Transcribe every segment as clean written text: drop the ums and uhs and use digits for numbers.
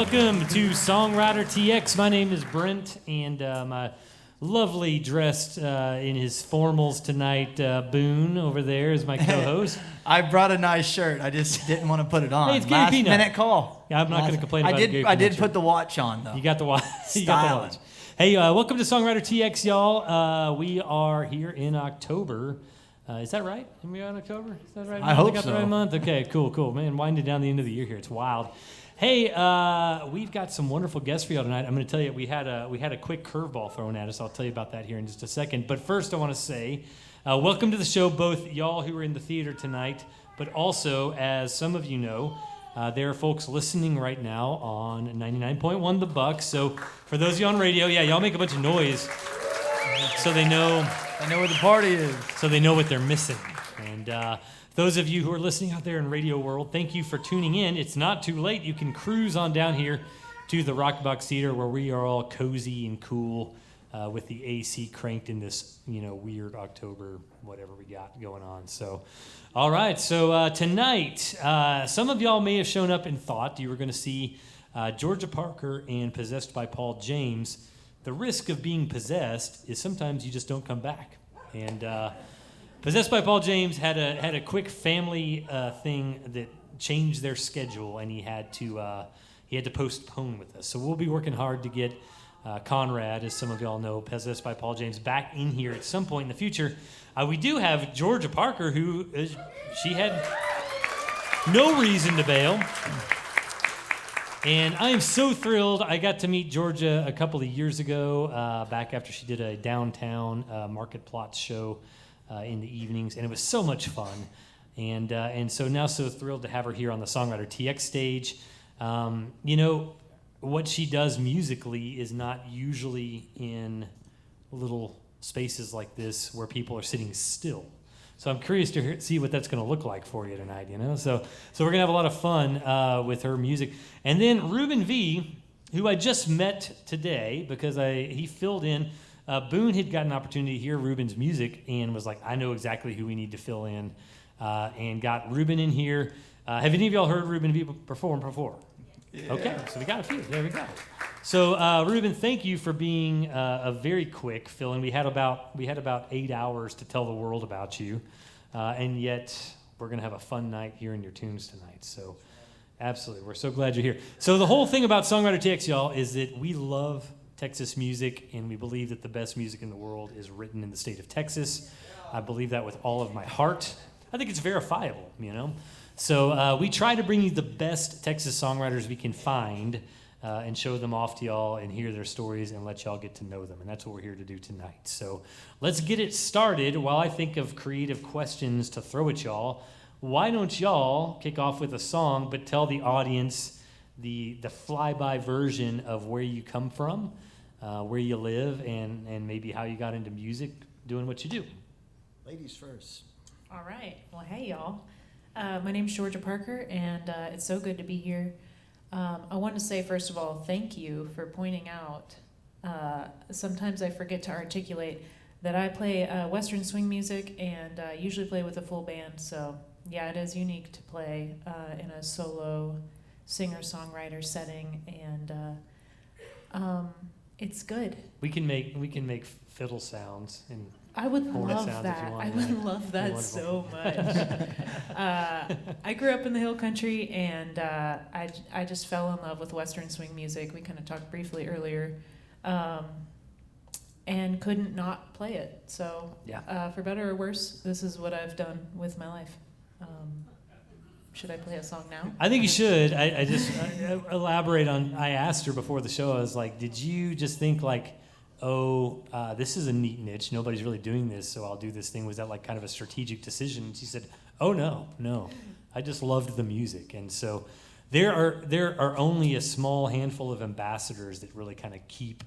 Welcome to SongwriterTX. My name is Brent, and my lovely dressed in his formals tonight, Boone over there is my co-host. I brought a nice shirt. I just didn't want to put it on. Hey, it's Gary Last Peanut. minute call. Yeah, I'm not going to complain about it. I did put the watch on, though. You got the watch. You got the watch. Hey, welcome to SongwriterTX, y'all. We are here in October. Is that right? Are we in October? Is that right? I hope got so. The right month? Okay, cool. Man, winding down the end of the year here. It's wild. Hey, we've got some wonderful guests for y'all tonight. I'm going to tell you, we had a quick curveball thrown at us. I'll tell you about that here in just a second. But first, I want to say, welcome to the show, both y'all who are in the theater tonight, but also, as some of you know, there are folks listening right now on 99.1 The Buck. So for those of you on radio, yeah, y'all make a bunch of noise so they know where the party is. So they know what they're missing. And those of you who are listening out there in radio world, thank you for tuning in. It's not too late. You can cruise on down here to the RockBox Theater where we are all cozy and cool with the AC cranked in this, weird October, whatever we got going on. So, all right. So tonight, some of y'all may have shown up and thought you were going to see Georgia Parker and Possessed by Paul James. The risk of being possessed is sometimes you just don't come back. And Possessed by Paul James had a quick family thing that changed their schedule, and he had to postpone with us. So we'll be working hard to get Conrad, as some of y'all know, Possessed by Paul James, back in here at some point in the future. We do have Georgia Parker, who she had no reason to bail. And I am so thrilled. I got to meet Georgia a couple of years ago, back after she did a downtown Market Plots show in the evenings, and it was so much fun. And so now so thrilled to have her here on the SongwriterTX stage. What she does musically is not usually in little spaces like this where people are sitting still. So I'm curious to see what that's going to look like for you tonight, So we're going to have a lot of fun with her music. And then Ruben V, who I just met today because he filled in. Boone had got an opportunity to hear Ruben's music and was like, I know exactly who we need to fill in, and got Ruben in here. Have any of y'all heard Ruben V perform before? Yeah. Okay, so we got a few. There we go. So Ruben, thank you for being a very quick fill-in. We had about 8 hours to tell the world about you, and yet we're going to have a fun night hearing your tunes tonight. So absolutely, we're so glad you're here. So the whole thing about SongwriterTX, y'all, is that we love Texas music, and we believe that the best music in the world is written in the state of Texas. I believe that with all of my heart. I think it's verifiable, So we try to bring you the best Texas songwriters we can find and show them off to y'all and hear their stories and let y'all get to know them. And that's what we're here to do tonight. So let's get it started. While I think of creative questions to throw at y'all, why don't y'all kick off with a song, but tell the audience the flyby version of where you come from, where you live, and maybe how you got into music doing what you do. Ladies first. All right. Well, hey, y'all. My name's Georgia Parker, and it's so good to be here. I want to say, first of all, thank you for pointing out. Sometimes I forget to articulate that I play Western swing music and usually play with a full band. So, yeah, it is unique to play in a solo singer-songwriter setting, and it's good. We can make fiddle sounds and I would hornet love sounds that. if you want. I would love that so much. I grew up in the hill country, and I just fell in love with Western swing music. We kind of talked briefly earlier, and couldn't not play it. So, yeah. For better or worse, this is what I've done with my life. Should I play a song now? I think you should. I just elaborate on. I asked her before the show. I was like, "Did you just think like, this is a neat niche. Nobody's really doing this, so I'll do this thing." Was that like kind of a strategic decision? And she said, "Oh no. I just loved the music." And so there are only a small handful of ambassadors that really kind of keep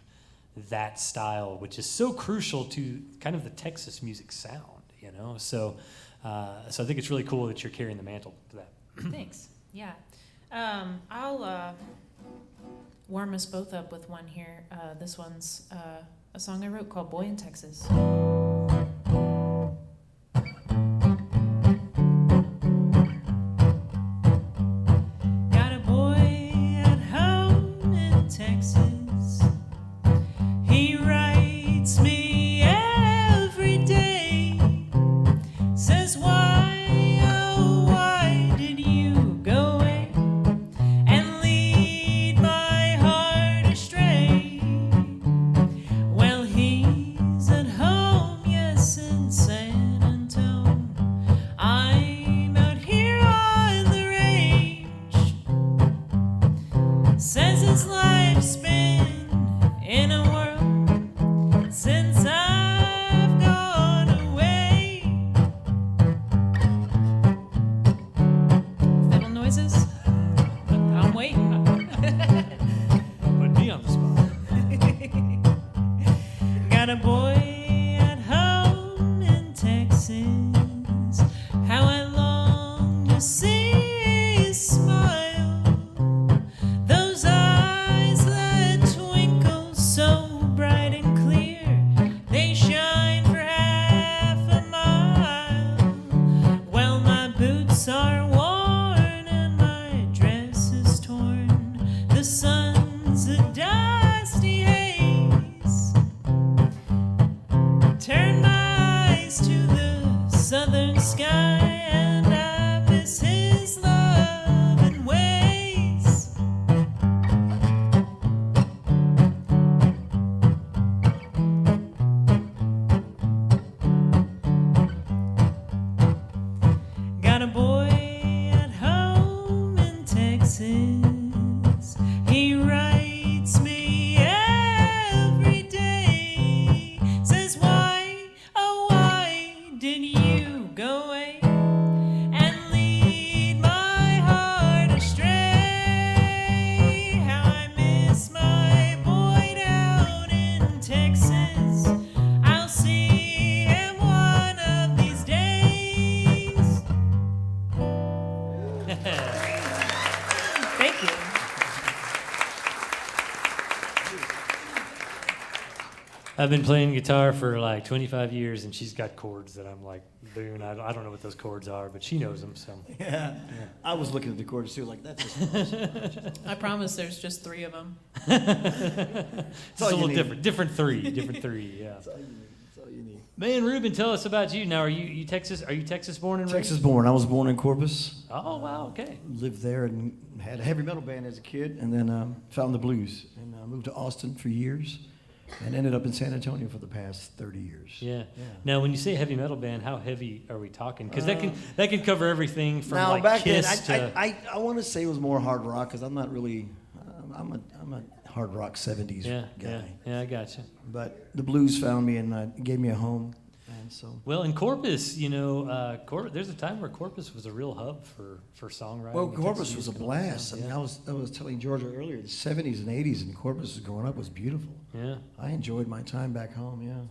that style, which is so crucial to kind of the Texas music sound. So I think it's really cool that you're carrying the mantle for that. Thanks. Yeah. I'll warm us both up with one here. This one's a song I wrote called Boy in Texas. Got a boy at home has life been in a world since I've gone away? Fiddle noises? I'm waiting. Put me on the spot. Got a boy at home in Texas. How I long to see his smile. Those eyes that twinkle so bright and clear. They shine for half a mile. Well, my boots are worn and my dress is torn. The sun's a dusty haze. Turn my eyes to the southern sky, and I miss his love and ways. Got a boy at home in Texas. He writes me every day. Says, why, oh why did you go away and lead my heart astray? How I miss my boy down in Texas. I'll see him one of these days. Thank you. I've been playing guitar for like 25 years, and she's got chords that I'm like, Boone, I don't know what those chords are, but she knows them, so. Yeah. I was looking at the chords too, like that's just I promise there's just 3 of them. It's all a you little need. different three, yeah. that's all you need. That's all you need. Man, Ruben, tell us about you. Now, are you Texas born and raised? Texas born. I was born in Corpus. Oh, wow, okay. Lived there and had a heavy metal band as a kid, and then found the blues and moved to Austin for years, and ended up in San Antonio for the past 30 years. Yeah. Yeah. Now, when you say heavy metal band, how heavy are we talking? Because that can cover everything from Now like back then, Kiss to. I want to say it was more hard rock because I'm not really, I'm a hard rock 70s guy. Yeah, I got you. But the blues found me and gave me a home, and so. Well, in Corpus, there's a time where Corpus was a real hub for songwriting. Well, and Corpus Texas was a music. blast. I mean, Yeah. I was telling Georgia earlier, the 70s and 80s in Corpus growing up was beautiful. Yeah, I enjoyed my time back home. Yeah.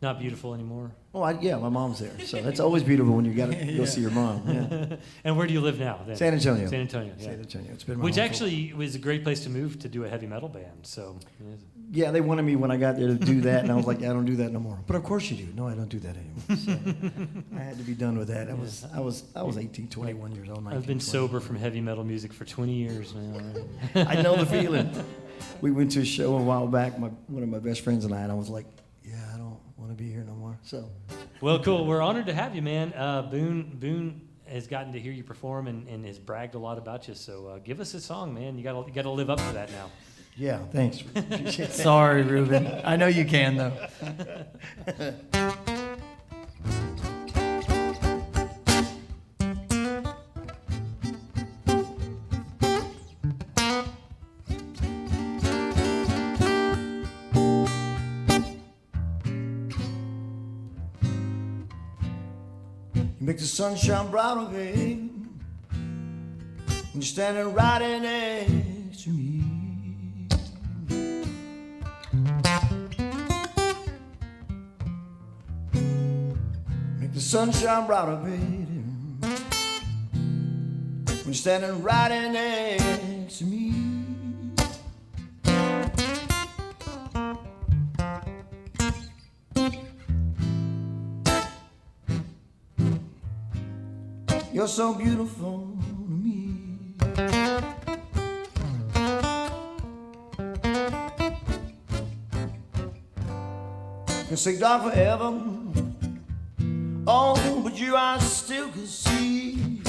not beautiful anymore. Oh, yeah, my mom's there, so it's always beautiful when you got to go see your mom. Yeah. And where do you live now? Then? San Antonio. San Antonio. Yeah. San Antonio. It's been my Which home actually was a great place to move to do a heavy metal band. So. Yeah, they wanted me when I got there to do that, and I was like, I don't do that no more. But of course you do. No, I don't do that anymore. So I had to be done with that. I was 18, 21 years old. 19, I've been 20. sober from heavy metal music for 20 years now. I know the feeling. We went to a show a while back, one of my best friends and I was like, yeah, I don't want to be here no more. So. Well, cool. We're honored to have you, man. Boone has gotten to hear you perform and has bragged a lot about you. So give us a song, man. You gotta live up to that now. Yeah, thanks. Appreciate it. Sorry, Ruben. I know you can, though. You make the sunshine brighter, babe, when you're standing right in next to me. Make the sunshine brighter, baby, when you're standing right in next to me. You're so beautiful to me. Can stay dark forever. Oh, but you I still can see.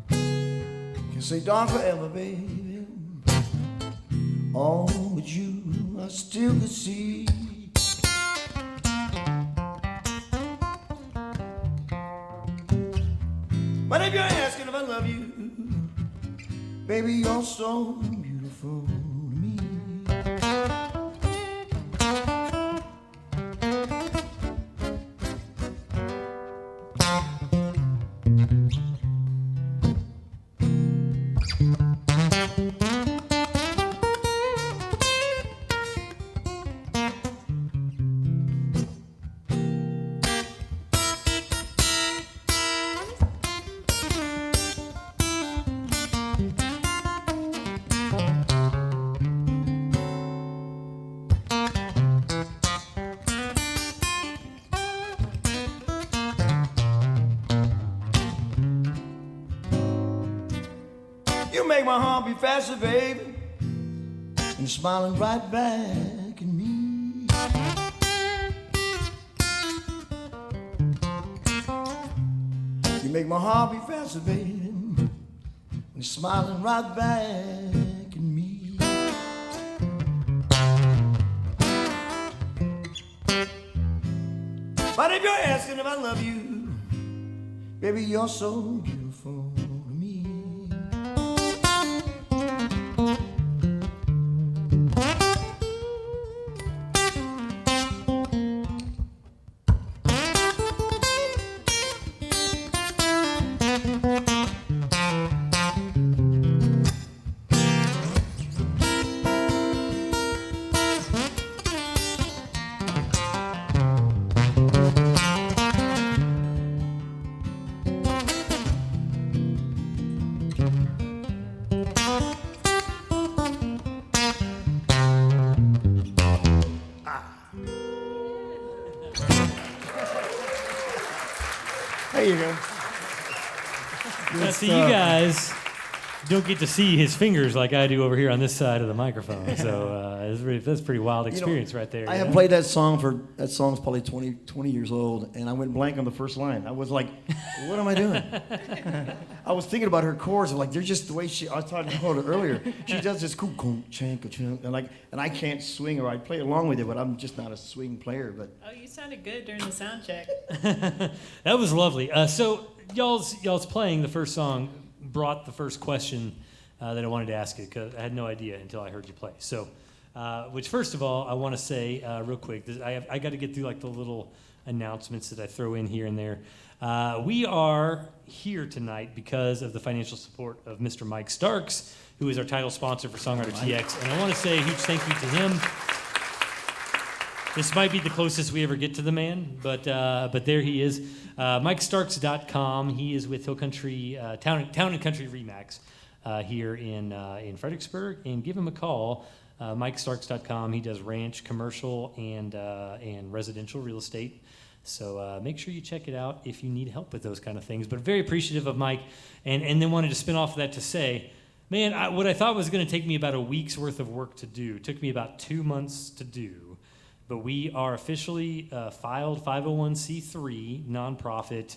Can stay dark forever, baby. Oh, but you I still can see. But if you're asking if I love you, baby, you're so beautiful to me. You make my heart beat faster, baby, and you're smiling right back at me. You make my heart beat faster, baby, and you're smiling right back at me. But if you're asking if I love you, baby, you're so beautiful to me. There you go. Now, see, you guys don't get to see his fingers like I do over here on this side of the microphone. So that's a pretty wild experience right there. I have played that song that song's probably 20 years old, and I went blank on the first line. I was like, what am I doing? I was thinking about her chords, like they're just the way I was talking about her earlier. She does this cool, and I can't swing, or I play along with it, but I'm just not a swing player. But Oh, you sounded good during the sound check. That was lovely. So y'all's playing the first song brought the first question that I wanted to ask you, because I had no idea until I heard you play. So, which first of all, I want to say real quick, I got to get through like the little announcements that I throw in here and there. We are here tonight because of the financial support of Mr. Mike Starks, who is our title sponsor for SongwriterTX, and I want to say a huge thank you to him. This might be the closest we ever get to the man, but there he is. MikeStarks.com. He is with Hill Country Town and Country Remax here in Fredericksburg, and give him a call. MikeStarks.com. He does ranch, commercial, and residential real estate. So make sure you check it out if you need help with those kind of things. But very appreciative of Mike, and then wanted to spin off of that to say, man, what I thought was going to take me about a week's worth of work to do took me about 2 months to do. But we are officially filed 501c3 nonprofit.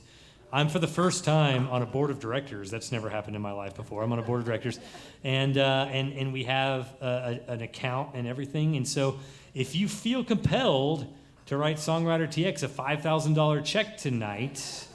I'm for the first time on a board of directors. That's never happened in my life before. I'm on a board of directors, and we have an account and everything. And so, if you feel compelled to write SongwriterTX a $5,000 check tonight,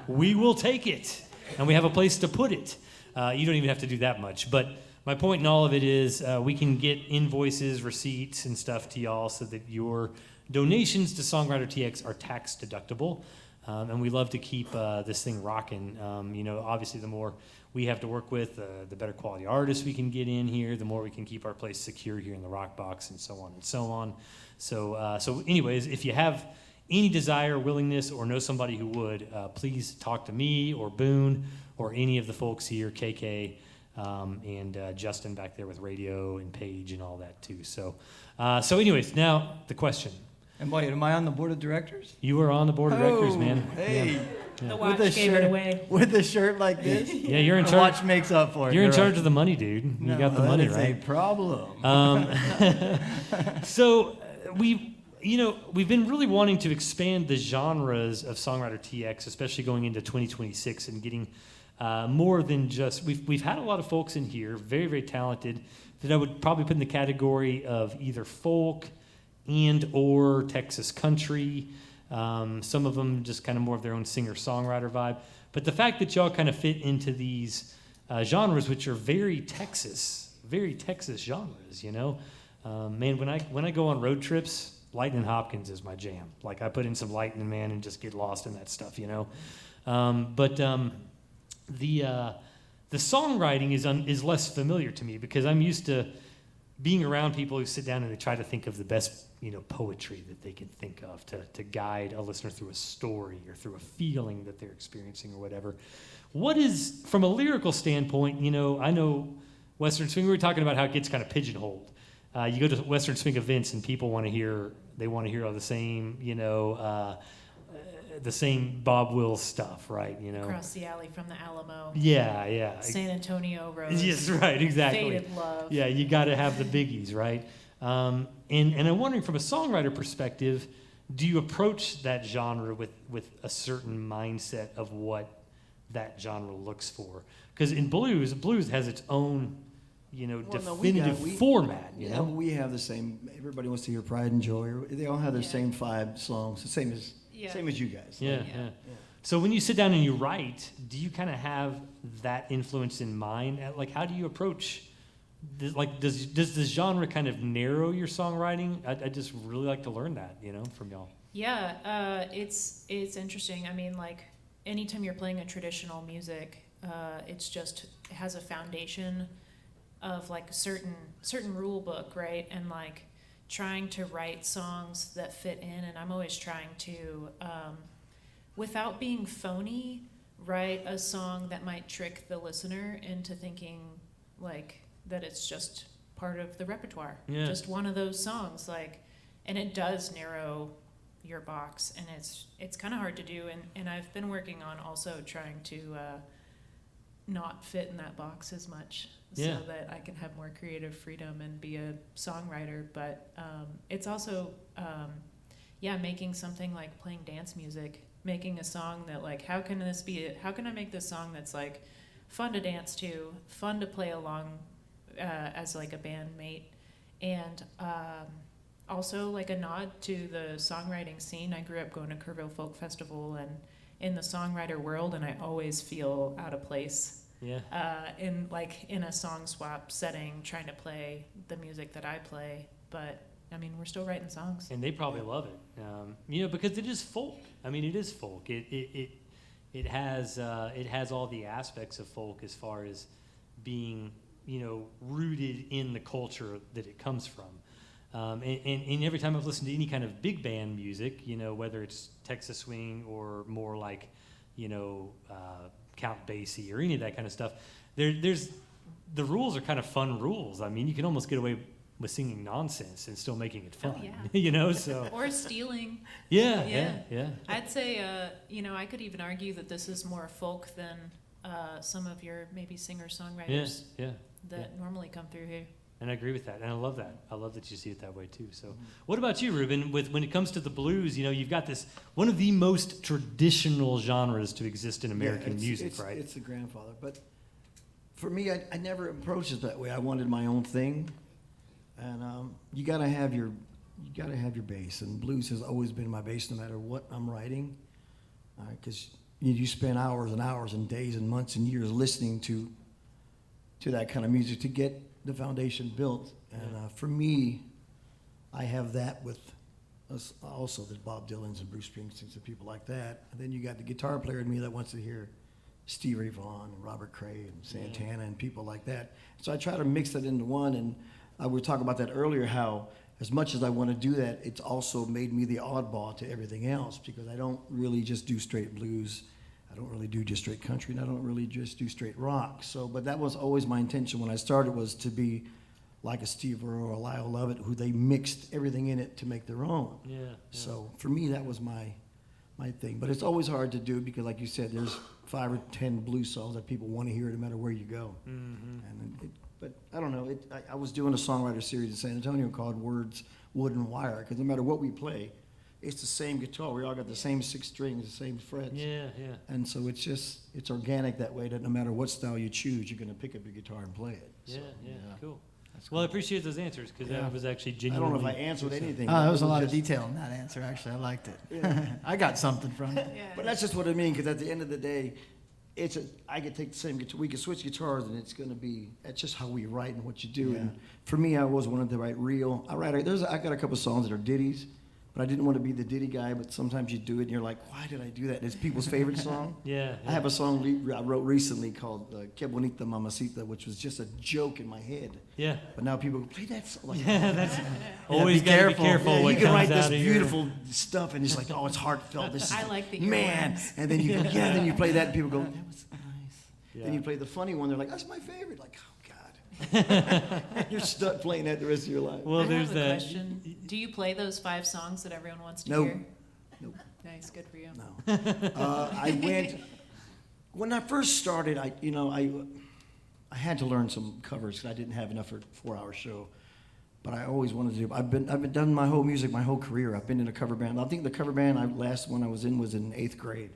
we will take it, and we have a place to put it. You don't even have to do that much, but. My point in all of it is we can get invoices, receipts, and stuff to y'all so that your donations to SongwriterTX are tax deductible. And we love to keep this thing rocking. Obviously, the more we have to work with, the better quality artists we can get in here, the more we can keep our place secure here in the RockBox, and so on and so on. So anyways, if you have any desire, willingness, or know somebody who would, please talk to me or Boone or any of the folks here, KK, and Justin back there with radio and Paige and all that too. So anyways, now the question. And wait, am I on the board of directors? You are on the board of directors, man. Hey. Yeah. The watch With a gave shirt, it away. With a shirt like this? Yeah, you're in The charge. watch makes up for it. You're in charge right. of the money, dude. You No, got the money, that is right? a problem. So we've been really wanting to expand the genres of SongwriterTX, especially going into 2026 and getting more than just we've had a lot of folks in here, very, very talented, that I would probably put in the category of either folk and or Texas country. Some of them just kind of more of their own singer-songwriter vibe. But the fact that y'all kind of fit into these genres, which are very Texas genres, you know. Man, when I go on road trips, Lightning Hopkins is my jam. Like I put in some Lightning Man and just get lost in that stuff, you know. But the songwriting is less familiar to me because I'm used to being around people who sit down and they try to think of the best, you know, poetry that they can think of to guide a listener through a story or through a feeling that they're experiencing or whatever. What is, from a lyrical standpoint, you know, I know Western Swing, we were talking about how it gets kind of pigeonholed. You go to Western Swing events and people want to hear all the same, you know, the same Bob Wills stuff, right? You know, Across the alley from the Alamo. Yeah. San Antonio Road. Yes, right, exactly. Faded Love. Yeah, you got to have the biggies, right? And I'm wondering, from a songwriter perspective, do you approach that genre with a certain mindset of what that genre looks for? Because in blues has its own, you know, definitive format. You know, we have the same. Everybody wants to hear Pride and Joy. They all have their same 5 songs, the same as you guys. Yeah. So when you sit down and you write, do you kind of have that influence in mind? Like, how do you approach? Does the genre kind of narrow your songwriting? I just really like to learn that, you know, from y'all. Yeah, it's interesting. I mean, like anytime you're playing a traditional music, it has a foundation of like a certain rule book, right? And like trying to write songs that fit in, and I'm always trying to, without being phony, write a song that might trick the listener into thinking like that it's just part of the repertoire, just one of those songs, like, and it does narrow your box, and it's kind of hard to do, and I've been working on also trying to not fit in that box as much, so that I can have more creative freedom and be a songwriter. But it's also making something like playing dance music, making a song that like, how can I make this song that's like fun to dance to, fun to play along as like a bandmate, and also like a nod to the songwriting scene. I grew up going to Kerrville Folk Festival and in the songwriter world, and I always feel out of place in a song swap setting, trying to play the music that I play. But I mean, we're still writing songs, and they probably love it, you know, because it is folk. I mean, it is folk. It has all the aspects of folk as far as being, you know, rooted in the culture that it comes from. And every time I've listened to any kind of big band music, you know, whether it's Texas swing or more like, you know, Count Basie or any of that kind of stuff, there's the rules are kind of fun rules. I mean, you can almost get away with singing nonsense and still making it fun, you know. So or stealing. Yeah. I'd say, you know, I could even argue that this is more folk than some of your maybe singer-songwriters that normally come through here. And I agree with that, and I love that. I love that you see it that way too. So, what about you, Ruben? When it comes to the blues, you know, you've got this one of the most traditional genres to exist in American music, right? It's the grandfather, but for me, I never approached it that way. I wanted my own thing, and you gotta have your bass, and blues has always been my bass, no matter what I'm writing, because you spend hours and hours and days and months and years listening to that kind of music to get the foundation built. And for me, I have that with us also. There's Bob Dylan's and Bruce Springsteen's and people like that. And then you got the guitar player in me that wants to hear Stevie Ray Vaughan and Robert Cray and Santana and people like that. So I try to mix that into one. And we were talking about that earlier, how as much as I want to do that, it's also made me the oddball to everything else, because I don't really just do straight blues. I don't really do just straight country, and I don't really just do straight rock. So, but that was always my intention when I started, was to be like a Steve Earle or a Lyle Lovett, who they mixed everything in it to make their own. So for me, that was my thing. But it's always hard to do, because like you said, there's 5 or 10 blues songs that people want to hear no matter where you go. And but I don't know. I was doing a songwriter series in San Antonio called Words, Wood, and Wire, because no matter what we play, it's the same guitar. We all got the same 6 strings, the same frets. And so it's organic that way, that no matter what style you choose, you're going to pick up your guitar and play it. Cool. Well, I appreciate those answers because that was actually I genuinely. don't know if I answered anything. Oh, there was It a lot of just- detail in that answer, actually. I liked it. Yeah. I got something from it. Yeah. But that's just what I mean, because at the end of the day, I could take the same guitar, we could switch guitars, and it's gonna be, that's just how we write and what you do. And for me, I always wanted to write real. I got a couple songs that are ditties, but I didn't want to be the ditty guy. But sometimes you do it, and you're like, why did I do that? And it's people's favorite song. Yeah. I have a song I wrote recently called "Que Bonita Mamacita," which was just a joke in my head. Yeah. But now people go, play that song. Like, Yeah, that's always be gotta careful. be careful yeah, what you can comes write this out of your- beautiful stuff, and it's like, oh, it's heartfelt. This is I like the man. earworms. And then you go, yeah. Then you play that, and people go, that was nice. Yeah. Then you play the funny one. They're like, that's my favorite. Like, oh God. You're stuck playing that the rest of your life. Well, I there's have a that. question. Do you play those 5 songs that everyone wants to Nope. hear? Nope. Nice, good for you. No. I went when I first started. I had to learn some covers because I didn't have enough for a 4-hour show. But I always wanted to do. I've been done my whole music, my whole career. I've been in a cover band. I think the cover band last one I was in 8th grade.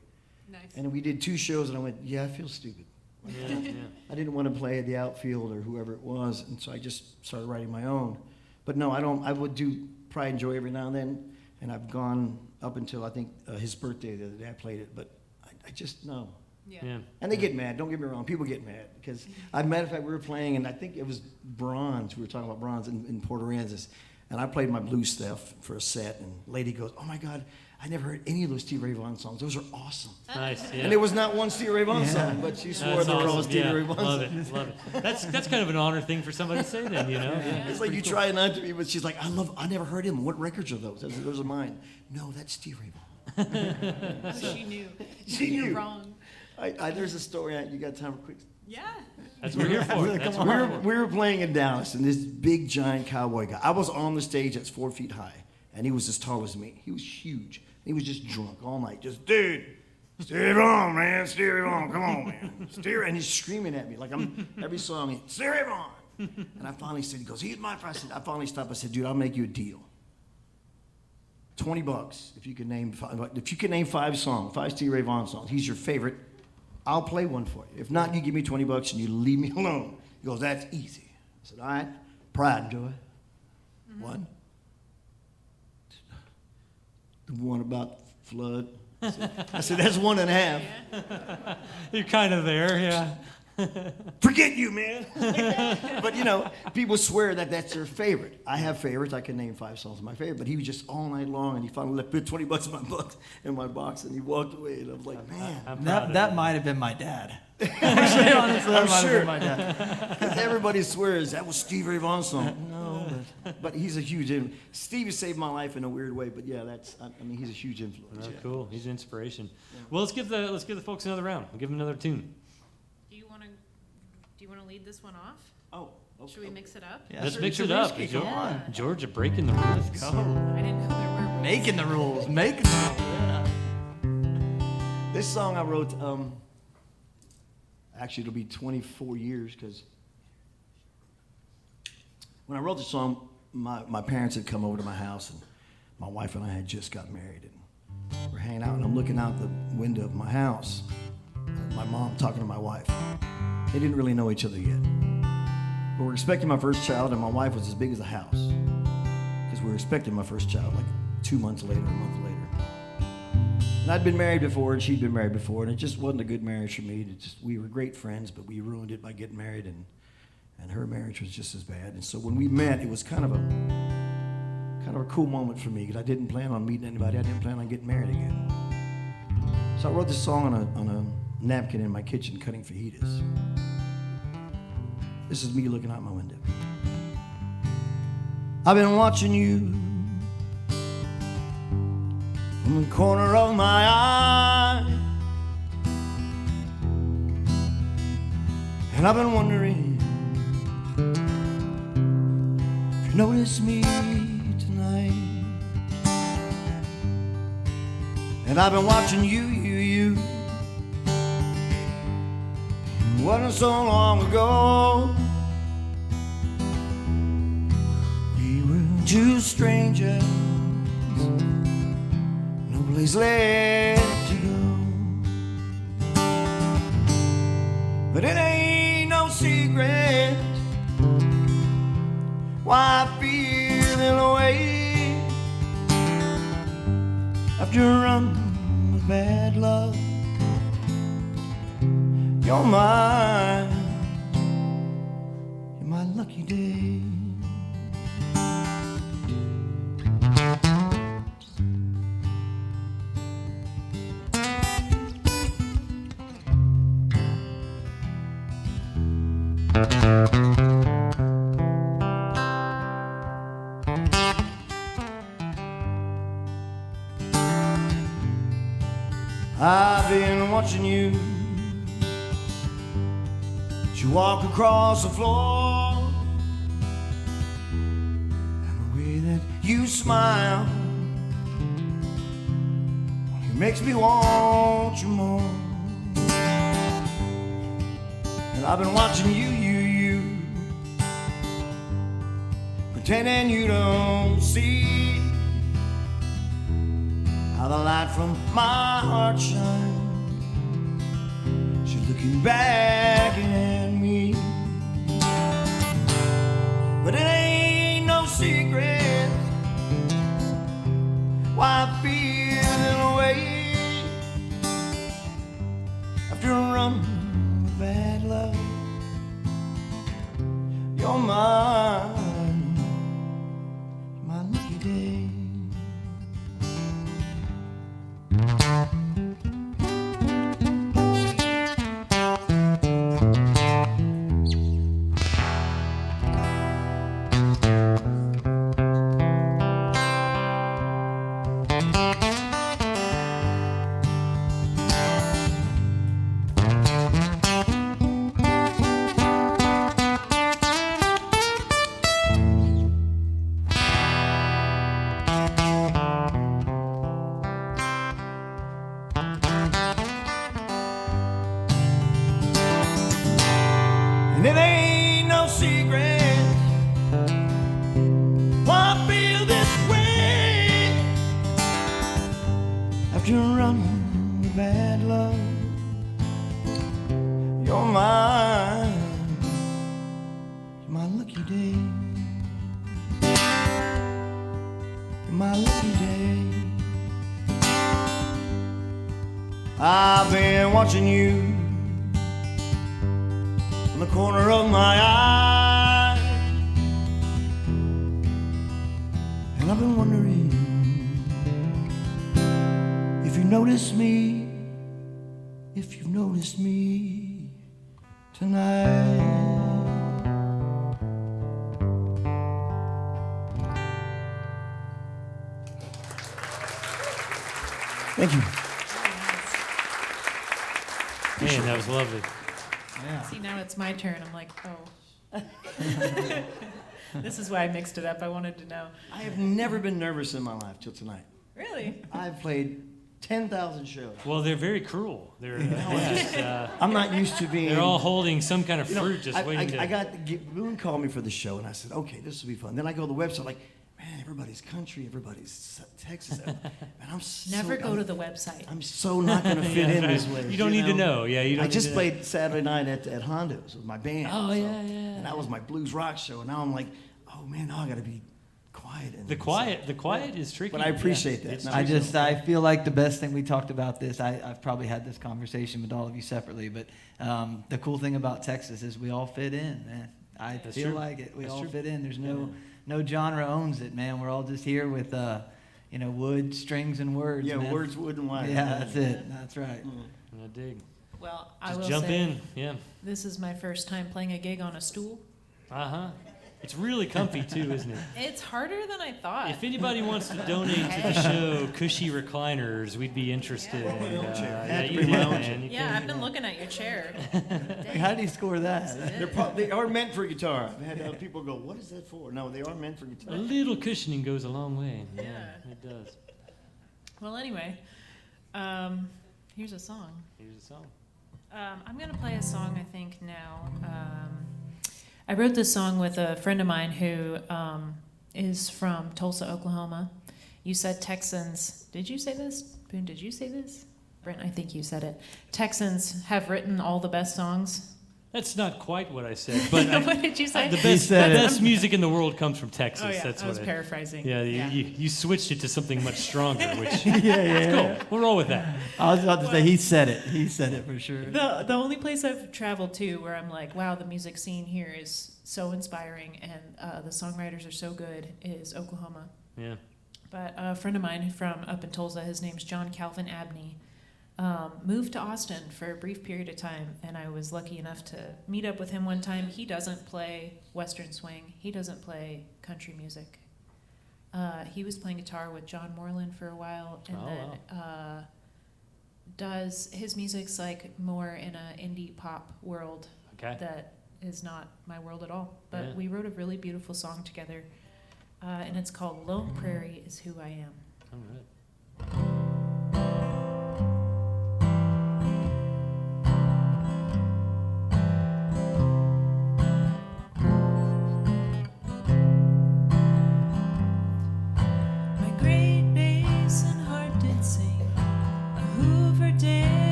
Nice. And we did 2 shows, and I went, yeah, I feel stupid. Yeah, yeah. I didn't want to play the outfield or whoever it was, and so I just started writing my own. But no, I don't. I would do Pride and Joy every now and then, and I've gone up until I think his birthday the other day. I played it, but I just no. Yeah. And they get mad. Don't get me wrong. People get mad because, matter of fact, we were playing, and I think it was Bronze. We were talking about Bronze in Port Aransas, and I played my blues stuff for a set, and lady goes, "Oh my God, I never heard any of those Stevie Ray Vaughan songs. Those are awesome." Nice. Yeah. And there was not one Stevie Ray Vaughan song, but she swore That's they were all awesome. Stevie Yeah, Ray Vaughan love songs. it, love it. That's kind of an honor thing for somebody to say, then, you know. Yeah. It's like you try not to be, but she's like, I never heard him. What records are those? I said, those are mine. No, that's Stevie Ray Vaughan. She knew. She You're knew. wrong. There's a story. You got time for quick? Yeah. That's what we're here for. That's what We we're were, we were playing in Dallas, and this big, giant cowboy guy. I was on the stage that's 4 feet high, and he was as tall as me. He was huge. He was just drunk all night. Just, dude, Stevie Vaughan, man, Stevie Vaughan, come on, man. Stevie, and he's screaming at me like I'm every song, Stevie Vaughan. And I finally said, he goes, he's my friend. I finally stopped. I said, dude, I'll make you a deal. $20 if you can name 5. If you can name 5 songs, 5 Stevie Ray Vaughan songs. He's your favorite. I'll play one for you. If not, you give me $20 and you leave me alone. He goes, that's easy. I said, all right. Pride and Joy. 1. The one about flood. I said, that's 1.5. You're kind of there, yeah. Forget you, man. But people swear that that's their favorite. I have favorites. I can name 5 songs of my favorite. But he was just all night long, and he finally put $20 in my box, and he walked away. And I was like, man. I'm proud of That you. might have been my dad. Honestly, that I'm might have sure. been my dad. Because everybody swears that was Stevie Ray Vaughan's song. No, but he's a huge influence. Stevie saved my life in a weird way, but yeah, he's a huge influence. Oh, Yeah. cool. He's an inspiration. Well, let's give the folks another round. We'll give them another tune. Do you want to lead this one off? Oh, okay. Should we mix it up? Yeah, Let's Sir mix it up. Risky, come on. Georgia breaking the rules. Go. I didn't know there were rules. Making the rules. Making the rules. Yeah. This song I wrote, actually it'll be 24 years because when I wrote the song, my parents had come over to my house and my wife and I had just got married and we're hanging out and I'm looking out the window of my house. My mom talking to my wife. They didn't really know each other yet. But we're expecting my first child and my wife was as big as a house because we were expecting my first child like 2 months later, a month later. And I'd been married before, and she'd been married before, and it just wasn't a good marriage for me. We were great friends, but we ruined it by getting married, and her marriage was just as bad. And so when we met, it was kind of a cool moment for me because I didn't plan on meeting anybody. I didn't plan on getting married again. So I wrote this song on a napkin in my kitchen, cutting fajitas. This is me looking out my window. I've been watching you from the corner of my eye, and I've been wondering if you notice me tonight. And I've been watching you. It wasn't so long ago. We were 2 strangers. Nobody's left to go. But it ain't no secret why I feel in a way after a run with bad luck. You're mine, you're my lucky day. I've been watching you as you walk across the floor, and the way that you smile, it makes me want you more. And I've been watching you pretending you don't see how the light from my heart shines. She's looking back at me, but it ain't no secret why I feel in a way after a run with bad luck. You're mine, you're my lucky day. And it ain't no secret why I feel this way after running with bad luck. You're mine, you're my lucky day. You're my lucky day. I've been watching you in the corner of my eye, and I've been wondering if you notice me, if you've noticed me tonight. Thank you. Man, that was lovely. See, now it's my turn. I'm like, oh. This is why I mixed it up. I wanted to know. I have never been nervous in my life till tonight. Really? I've played 10,000 shows. Well, they're very cruel. They're I'm not used to being. they're all holding some kind of fruit, just waiting to. I got Boone called me for the show, and I said, okay, this will be fun. Then I go to the website, like, man, everybody's country, everybody's Texas. And I'm so, Never go to the website. I'm so not going to fit in this way. You don't need to know. Yeah, you don't. I just need to played Saturday night at Hondo's with my band. Oh, so- yeah. And that was my blues rock show. And now I'm like, oh man, now I got to be quiet. The quiet is tricky. But I appreciate that. It's No, tricky. I feel like the best thing we talked about this. I've probably had this conversation with all of you separately, but the cool thing about Texas is we all fit in, man. I That's feel true. like it. We That's all true. fit in. There's no genre owns it, man. We're all just here with wood, strings, and words. Yeah, man. words, wood, and wire. Yeah, that's it. That's right. I dig. Well, I Just will jump say, in. Yeah. this is my first time playing a gig on a stool. It's really comfy too, isn't it? It's harder than I thought. If anybody wants to donate to the show, cushy recliners, we'd be interested. my own And, chair. I yeah, have to you bring can, my own man. chair. You Yeah, can. I've been looking at your chair. How do you score that? They are meant for guitar. I've had people go, what is that for? No, they are meant for A guitar. little cushioning goes a long way. Yeah, Yeah. it does. Well, anyway, here's a song. Here's a song. I'm going to play a song, I think, now. I wrote this song with a friend of mine who is from Tulsa, Oklahoma. You said Texans. Did you say this? Boone, did you say this? Brent, I think you said it. Texans have written all the best songs That's not quite what I said, but What did you say? the said it. best music in the world comes from Texas. Oh yeah, That's I was what paraphrasing. Yeah, you switched it to something much stronger, which Yeah. cool. We'll roll with that. I was about to say he said it. He said it for sure. The only place I've traveled to where I'm like, wow, the music scene here is so inspiring and the songwriters are so good is Oklahoma. Yeah. But a friend of mine from up in Tulsa, his name's John Calvin Abney, moved to Austin for a brief period of time, and I was lucky enough to meet up with him one time. He doesn't play Western swing. He doesn't play country music. He was playing guitar with John Moreland for a while, and does his music's like more in a indie pop world that is not my world at all. But we wrote a really beautiful song together, and it's called Lone Prairie Is Who I Am. All right.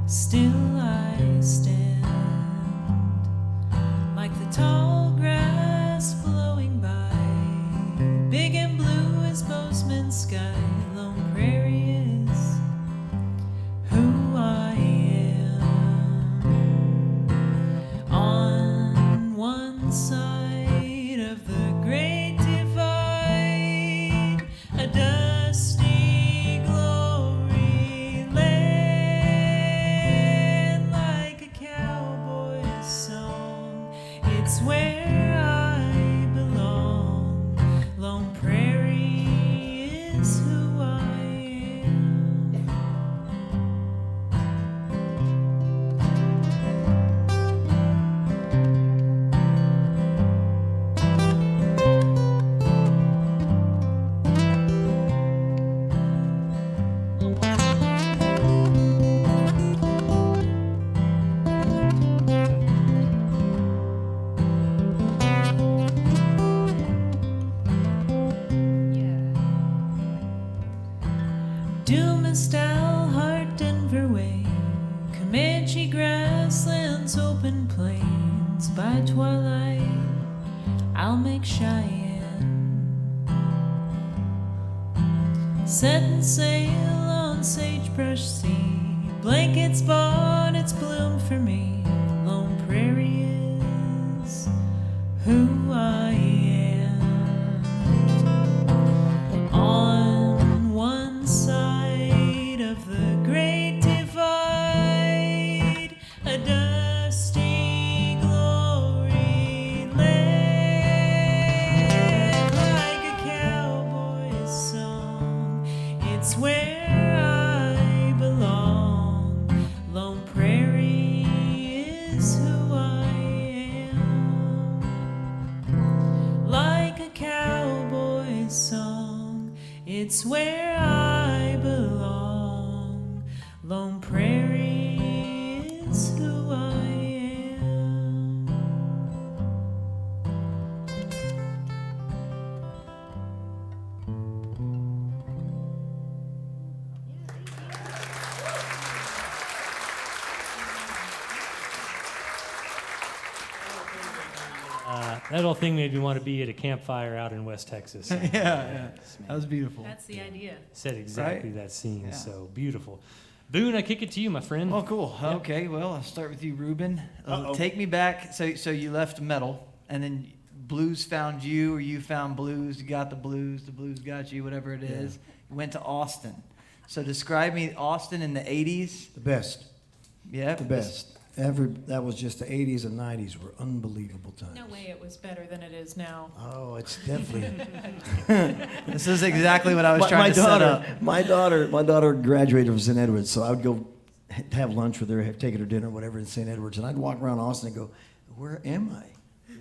Still I stand like the tall grass blowing by, big and blue as Bozeman's sky. Lone Prairie is who I am. On one side of the great divide, a dusty glory land, like a cowboy's song. It's where I belong. Lone Prairie is who I am. Style, Hart, Denver way, Comanche grasslands, open plains. By twilight, I'll make Cheyenne. Setting sail on sagebrush sea, blankets, bonnets bloom for me. Lone Prairie is who I am. On one side of the great divide, a dusty glory land, like a cowboy's song. It's where I belong. Lone Prairie is who I am. Like a cowboy's song, it's where I belong. Lone Prairie is who I am. That whole thing made me want to be at a campfire out in West Texas. Yeah. That was beautiful. That's the idea. Said exactly Right? that scene. Yeah. So beautiful. Boone, I kick it to you, my friend. Oh, cool. Yep. Okay, well, I'll start with you, Ruben. Uh-oh. Take me back. So you left metal, and then blues found you, or you found blues. You got the blues got you, whatever it is. You went to Austin. So describe me Austin in the 80s. The best. Yeah. The best. That was just the 80s and 90s were unbelievable times. No way it was better than it is now. Oh, it's definitely. This is exactly what I was trying to set up. My daughter graduated from St. Edwards, so I would go have lunch with her, take her to dinner, whatever, in St. Edwards, and I'd walk around Austin and go, where am I? Yeah.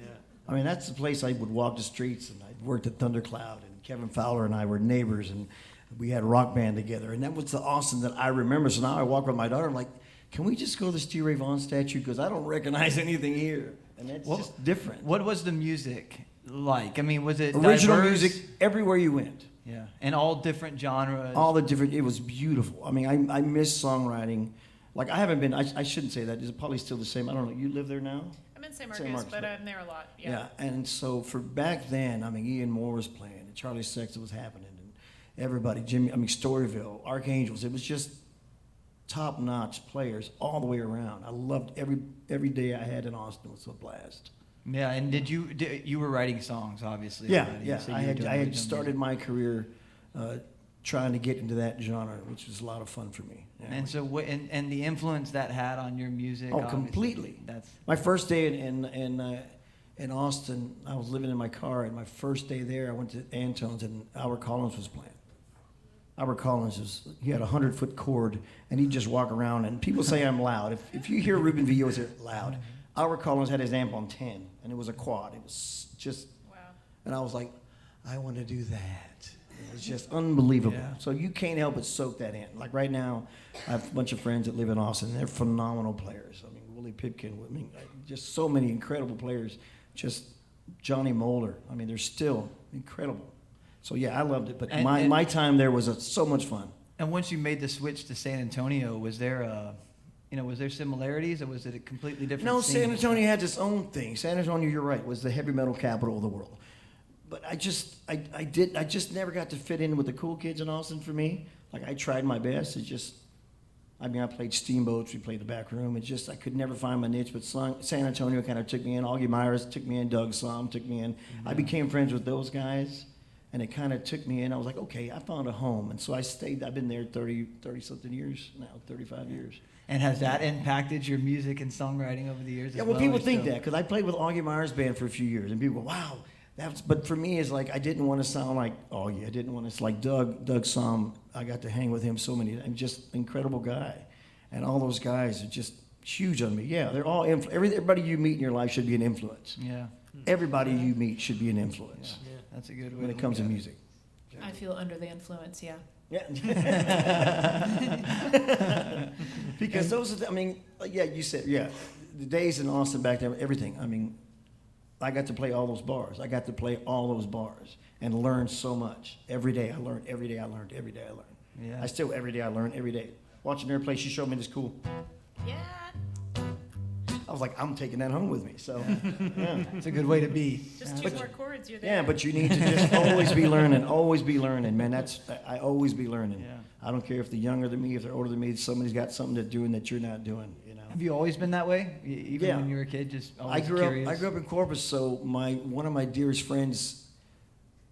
I mean, that's the place I would walk the streets, and I worked at Thundercloud, and Kevin Fowler and I were neighbors, and we had a rock band together, and that was the Austin that I remember. So now I walk with my daughter, I'm like, can we just go to the Stevie Ray Vaughan statue? Because I don't recognize anything here. And that's just different. What was the music like? I mean, was it Original diverse? music everywhere you went. Yeah, and all different genres. All the different, it was beautiful. I mean, I miss songwriting. Like, I haven't been, I shouldn't say that. It's probably still the same. I don't know. You live there now? I'm in San San Marcos, Marcos, but but- I'm there a lot. Yeah. And so for back then, I mean, Ian Moore was playing, and Charlie Sexton was happening, and everybody, Storyville, Archangels. It was just top-notch players all the way around. I loved every day I had in Austin. It was a blast. Yeah, and you were writing songs, obviously. Yeah, already, yeah. so you I were had doing I had original started music. my career trying to get into that genre, which was a lot of fun for me. Yeah. And so, and the influence that had on your music. Oh, obviously, completely. That's My first day in Austin, I was living in my car, and my first day there, I went to Antone's, and Albert Collins was playing. Albert Collins he had a 100-foot cord, and he'd just walk around, and people say I'm loud. If you hear Ruben V, you'll say loud. Albert Collins had his amp on 10, and it was a quad. It was just, Wow. and I was like, I want to do that. It was just unbelievable. Yeah. So you can't help but soak that in. Like right now, I have a bunch of friends that live in Austin, and they're phenomenal players. I mean, Willie Pipkin, just so many incredible players. Just Johnny Moeller. I mean, they're still incredible. So yeah, I loved it. But my time there was so much fun. And once you made the switch to San Antonio, was there was there similarities, or was it a completely different? No, scene? San Antonio had its own thing. San Antonio, you're right, was the heavy metal capital of the world. But I just never got to fit in with the cool kids in Austin for me. Like, I tried my best. I played Steamboats, we played the back room. I could never find my niche, but San Antonio kind of took me in. Augie Myers took me in, Doug Somm took me in. Mm-hmm. I became friends with those guys, and it kind of took me in. I was like, okay, I found a home. And so I stayed. I've been there 30-something years now, 35 years. And has that impacted your music and songwriting over the years? Yeah, as well, people or think still? that, because I played with Augie Myers' band for a few years, and people go, wow. But for me, it's like I didn't want to sound like Augie. I didn't want to. It's like Doug Somm. I got to hang with him so many. I'm just an incredible guy, and all those guys are just huge on me. Yeah, they're all everybody you meet in your life should be an influence. Yeah, Everybody you meet should be an influence that's a good way when to it comes to look at music. I feel under the influence, yeah. Yeah. Because those are, you said, the days in Austin back there, everything. I mean, I got to play all those bars. I got to play all those bars and learn so much. Every day I learned, every day I learned, every day I learned. Yeah. Every day I learn, every day. Watching her play, she showed me this cool. Yeah. I was like, I'm taking that home with me. So, yeah. It's a good way to be. Just two more chords, you're there. Yeah, but you need to just always be learning, man. I always be learning. Yeah. I don't care if they're younger than me, if they're older than me, somebody's got something they're doing that you're not doing, you know. Have you always been that way? Even Yeah. when you were a kid, just I always grew curious? up in Corpus, so one of my dearest friends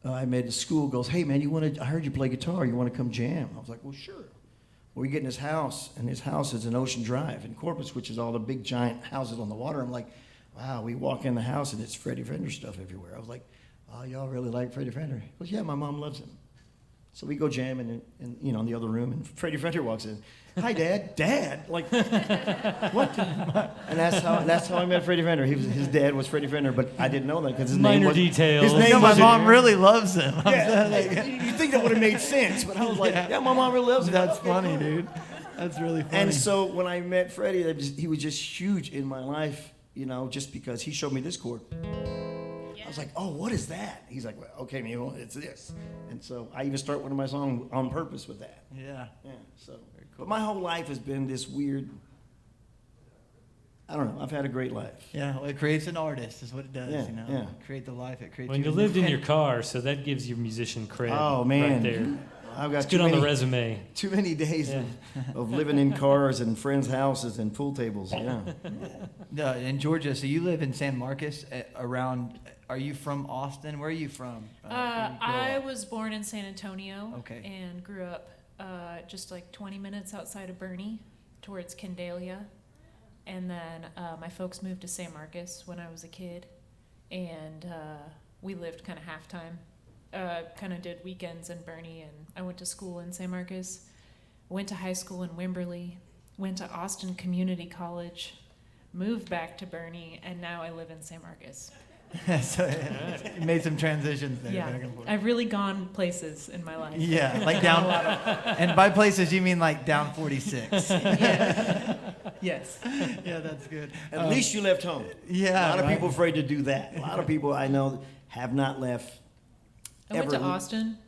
I met at school goes, hey man, I heard you play guitar, you want to come jam? I was like, well, sure. Well, we get in his house, and his house is in Ocean Drive in Corpus, which is all the big giant houses on the water. I'm like, wow, we walk in the house and it's Freddie Fender stuff everywhere. I was like, oh, y'all really like Freddie Fender? He goes, yeah, my mom loves him. So we go jamming in the other room, and Freddie Fender walks in. Hi, Dad. Dad? Like, what? And that's how I met Freddie Fender. His dad was Freddie Fender, but I didn't know that because his name Minor was... details. His name Yeah, my wasn't- mom really loves him. Yeah, you think that would have made sense, but I was like, yeah, my mom really loves him. That's Okay, funny, cool. dude. That's really funny. And so when I met Freddie, he was just huge in my life, just because he showed me this chord. I was like, oh, what is that? He's like, well, okay, Miguel, it's this. And so I even start one of my songs on purpose with that. Yeah. Yeah, so. But my whole life has been this weird, I don't know, I've had a great life. Yeah, well, it creates an artist, is what it does, Yeah, you know. yeah. Create the life, it creates When you lived in your car, so that gives you musician credit. Oh, man. Right there. I've got It's good on the resume. too many days Yeah. of living in cars and friends' houses and pool tables, yeah. In Georgia, so you live in San Marcos, are you from Austin? Where are you from? Where you grow I up? was born in San Antonio. Okay. And grew up just like 20 minutes outside of Bernie, towards Candalia. And then my folks moved to San Marcos when I was a kid, and we lived kind of half-time. Kind of did weekends in Bernie, and I went to school in San Marcos. Went to high school in Wimberley. Went to Austin Community College. Moved back to Bernie, and now I live in San Marcos. So you made some transitions there. Yeah, back and forth. I've really gone places in my life. Yeah, like down, and by places you mean like down 46. Yeah. Yes. Yeah, that's good. At least you left home. Yeah, A lot of right. people are afraid to do that. A lot of people I know have not left. I went to ever. Austin.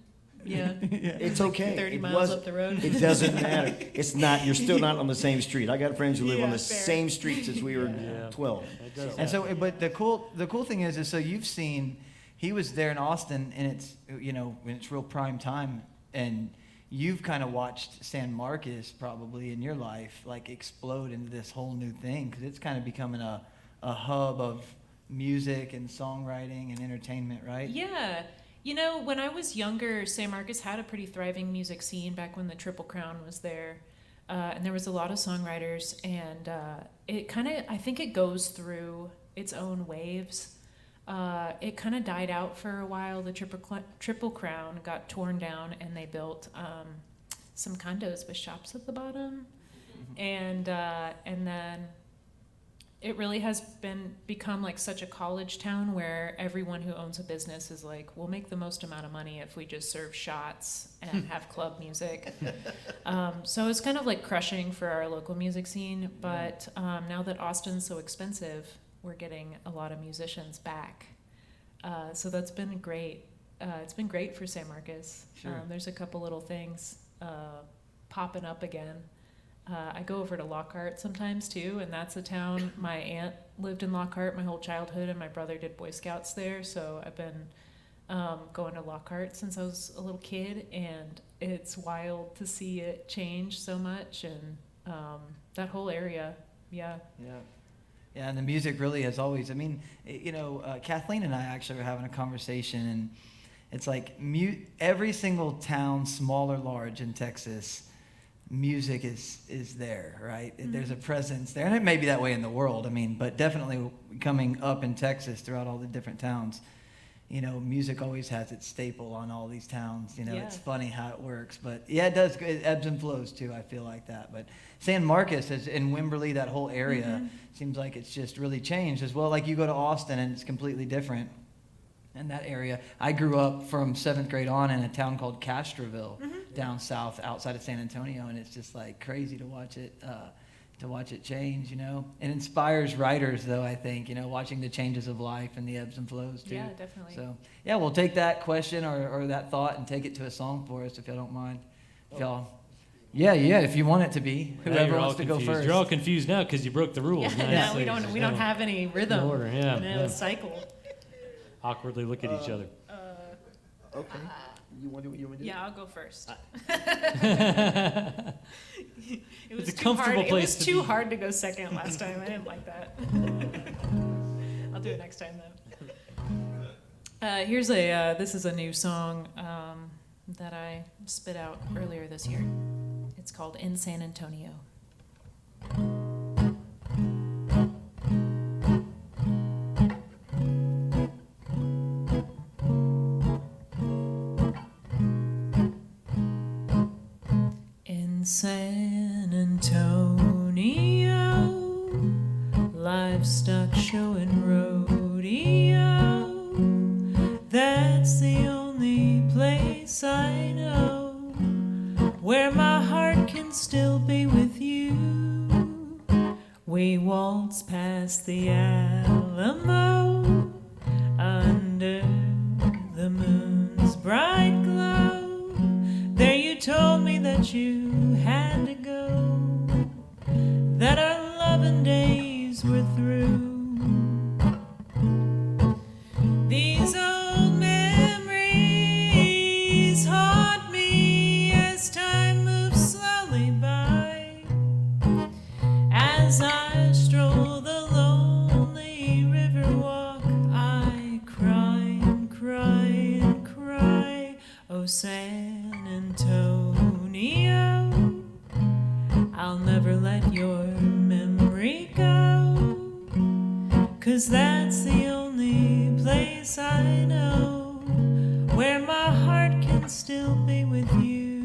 Yeah. It's okay. 30 It miles wasn't- up the road. It doesn't matter. It's not. You're still not on the same street. I got friends who live on Yeah, the fair. same street since we were Yeah. 12. It does And so, happen. but the cool thing is so you've seen, he was there in Austin, and it's, you know, when it's real prime time, and you've kind of watched San Marcos probably in your life, like explode into this whole new thing, because it's kind of becoming a hub of music and songwriting and entertainment, right? Yeah. You know, when I was younger, San Marcos had a pretty thriving music scene back when the Triple Crown was there. And there was a lot of songwriters, and it kind of, I think it goes through its own waves. It kind of died out for a while. The Triple Crown got torn down, and they built some condos with shops at the bottom. And then it really has become like such a college town where everyone who owns a business is like, we'll make the most amount of money if we just serve shots and have club music. So it's kind of like crushing for our local music scene. But now that Austin's so expensive, we're getting a lot of musicians back. So that's been great. It's been great for San Marcos. Sure. There's a couple little things popping up again. I go over to Lockhart sometimes too, and that's a town. My aunt lived in Lockhart my whole childhood, and my brother did Boy Scouts there. So I've been going to Lockhart since I was a little kid, and it's wild to see it change so much, and that whole area, yeah. Yeah. Yeah, and the music really has always, I mean, you know, Kathleen and I actually were having a conversation, and it's like every single town, small or large in Texas, music is there, right? Mm-hmm. There's a presence there, and it may be that way in the world, I mean, but definitely coming up in Texas throughout all the different towns, you know, music always has its staple on all these towns. You know, Yeah. It's funny how it works, but yeah, it does. It ebbs and flows too. I feel like that. But San Marcos is in Wimberley, that whole area seems like it's just really changed as well. Like you go to Austin and it's completely different. In that area, I grew up from 7th grade on in a town called Castroville, down south, outside of San Antonio, and it's just like crazy to watch it. To watch it change, you know. It inspires writers, though, I think, you know, watching the changes of life and the ebbs and flows, too. Yeah, definitely. So, yeah, we'll take that question or that thought and take it to a song for us, if y'all don't mind. If y'all, yeah, if you want it to be. Now Whoever you're all wants to go confused. first. You're all confused now because you broke the rules. Yeah, Nice. we don't have any rhythm. Order, yeah, No yeah. cycle. Awkwardly look at each other. Okay. You want to do it? Yeah, I'll go first. It was It's a too comfortable hard. place It to was too be. hard to go second last time. I didn't like that. I'll do it next time though. This is a new song that I spit out earlier this year. It's called In San Antonio. In San Antonio, livestock show and rodeo. That's the only place I know where my heart can still be with you. We waltz past the Alamo under the moon's bright glow. There you told me that you had to go, that our loving days were through. These old memories haunt me as time moves slowly by. As I stroll the lonely river walk, I cry and cry and cry. Oh, San Antonio, I'll never let your memory go, 'cause that's the only place I know where my heart can still be with you.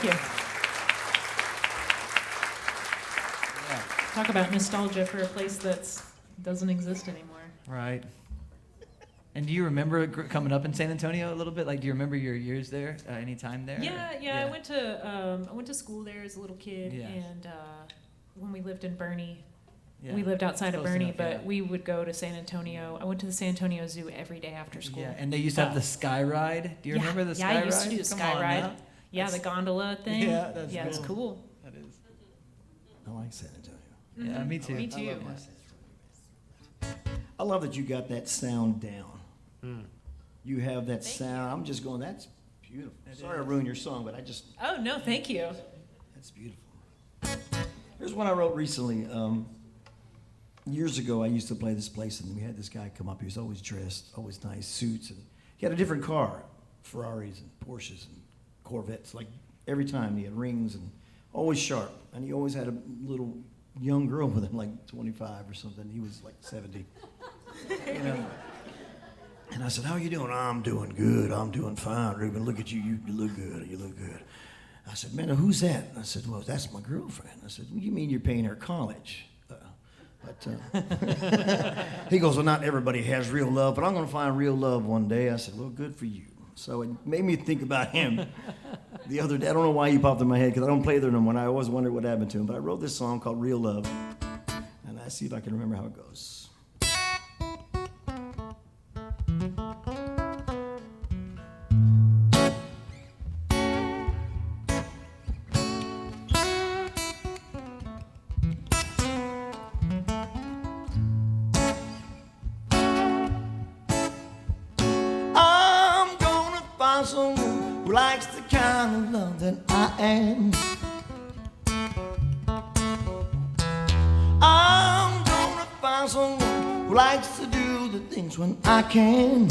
Thank you. Talk about nostalgia for a place that doesn't exist anymore. Right. And do you remember coming up in San Antonio a little bit? Like, do you remember your years there? Any time there? Yeah. I went to school there as a little kid, Yeah. and when we lived in Bernie, Yeah. we lived outside of Close Bernie, enough, but yeah. we would go to San Antonio. I went to the San Antonio Zoo every day after school. Yeah, and they used to have the sky ride. Do you remember the sky ride? Yeah, I used to do the Come sky on ride. now. Yeah, the gondola thing. Yeah, that's it's cool. cool. That is. I like San Antonio. Yeah, me too. Me too. I love that you got that sound down. You have that sound. I'm just going, that's beautiful. Sorry I ruined your song, but Oh, no, thank you. that's beautiful. Here's one I wrote recently. Years ago, I used to play this place, and we had this guy come up. He was always dressed, always nice suits, and he had a different car, Ferraris and Porsches and Corvettes. Like every time, he had rings and always sharp. And he always had a little young girl with him, like 25 or something. He was like 70. You know. And I said, "How you doing?" "I'm doing good. I'm doing fine, Ruben. Look at you. You look good. You look good." I said, "Man, who's that?" I said, "Well, that's my girlfriend." I said, "Well, you mean you're paying her college?" He goes, "Well, not everybody has real love, but I'm going to find real love one day." I said, "Well, good for you." So it made me think about him the other day. I don't know why he popped in my head, because I don't play there no more, and I always wondered what happened to him. But I wrote this song called Real Love, and I see if I can remember how it goes. Someone who likes the kind of love that I am. I'm gonna find someone who likes to do the things when I can.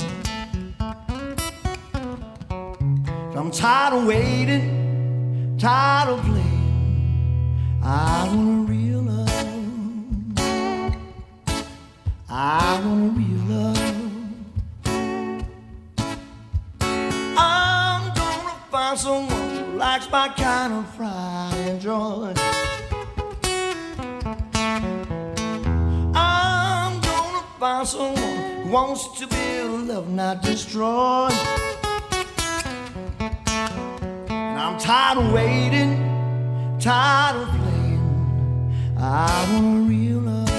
I'm tired of waiting, tired of playing. I want a real love. I want a real love. Someone who likes my kind of pride and joy. I'm gonna find someone who wants to build love, not destroy. And I'm tired of waiting, tired of playing. I want a real love.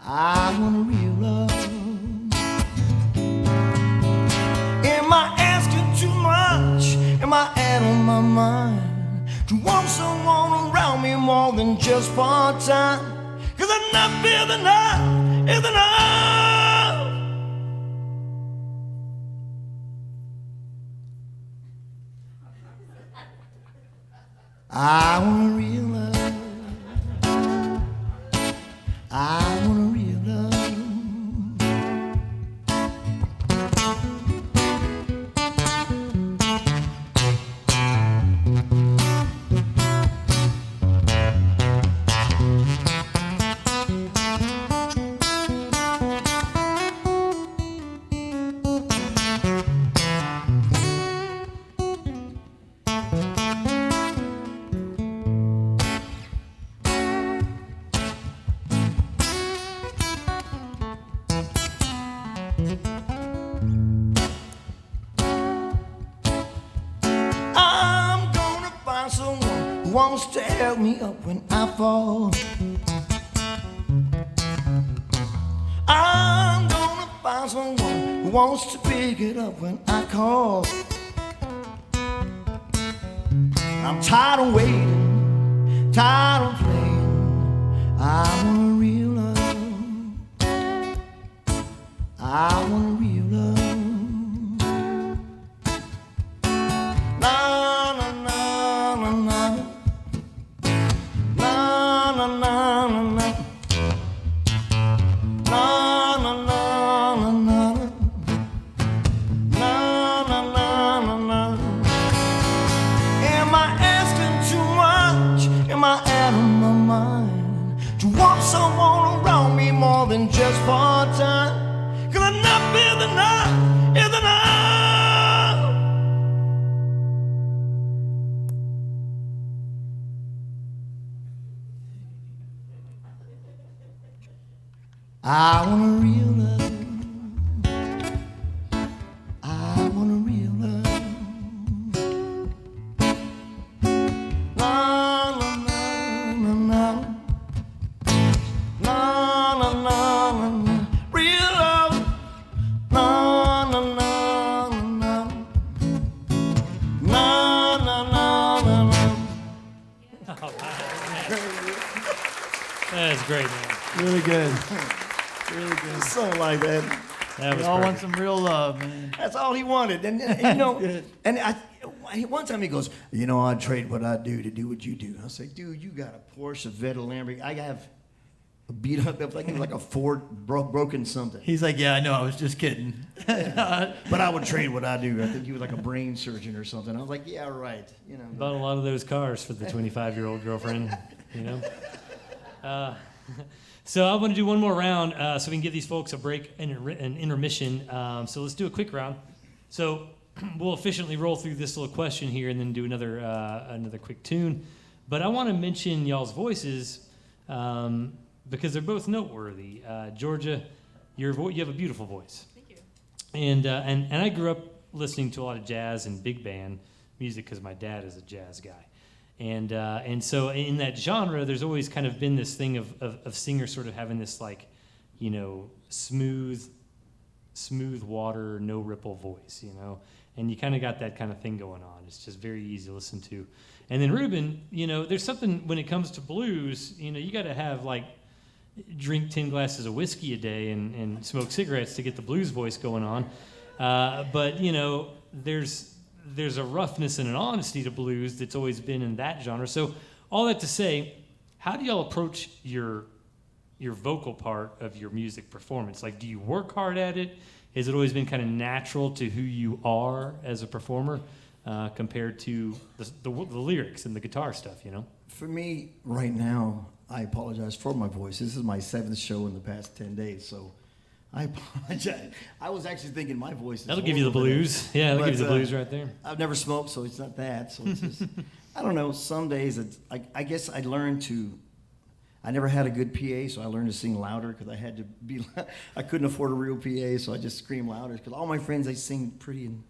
I want a real love. Am I out of my mind to want someone around me more than just part-time? 'Cause I not feel the night is enough. I want a real love. I want a real love. Wants to help me up when I fall. I'm gonna find someone who wants to pick it up when I call. I'm tired of waiting, tired of playing. I want a real love. I want a real love. Someone around me more than just part-time. 'Cause I not feel the night is enough. I want a real love. I want a real love. La la la la la. La la la la la. Real love. La la la la la. La la la la la. That's great, man. Really good. Really good. Something like that. That We was all want perfect. some real love, man. That's all he wanted. And you know, and one time he goes, you know, I'd trade what I do to do what you do. I say, dude, you got a Porsche, a Vetta, Lamborghini. I have a beat up, like a Ford broken something. He's like, yeah, I know. I was just kidding. But I would trade what I do. I think he was like a brain surgeon or something. I was like, yeah, right. You know. Bought a lot of those cars for the 25-year-old girlfriend, you know. So I want to do one more round so we can give these folks a break and an intermission. So let's do a quick round. So we'll efficiently roll through this little question here and then do another quick tune. But I want to mention y'all's voices because they're both noteworthy. Georgia, you have a beautiful voice. Thank you. And I grew up listening to a lot of jazz and big band music because my dad is a jazz guy. And so in that genre, there's always kind of been this thing of singers sort of having this like, you know, smooth water, no ripple voice, you know, and you kind of got that kind of thing going on. It's just very easy to listen to. And then Ruben, you know, there's something when it comes to blues, you know, you got to have like drink 10 glasses of whiskey a day and smoke cigarettes to get the blues voice going on. But, you know, there's a roughness and an honesty to blues that's always been in that genre. So all that to say, how do y'all approach your vocal part of your music performance? Like, do you work hard at it? Has it always been kind of natural to who you are as a performer compared to the lyrics and the guitar stuff, you know? For me, right now, I apologize for my voice. This is my 7th show in the past 10 days, so I apologize. I was actually thinking my voice is That'll give you the horrible today. blues. Yeah, that'll give you the But, blues right there. I've never smoked, so it's not that. So it's just, I don't know. Some days, I guess I learned to. I never had a good PA, so I learned to sing louder because I had to be. I couldn't afford a real PA, so I just scream louder. Because all my friends, they sing pretty and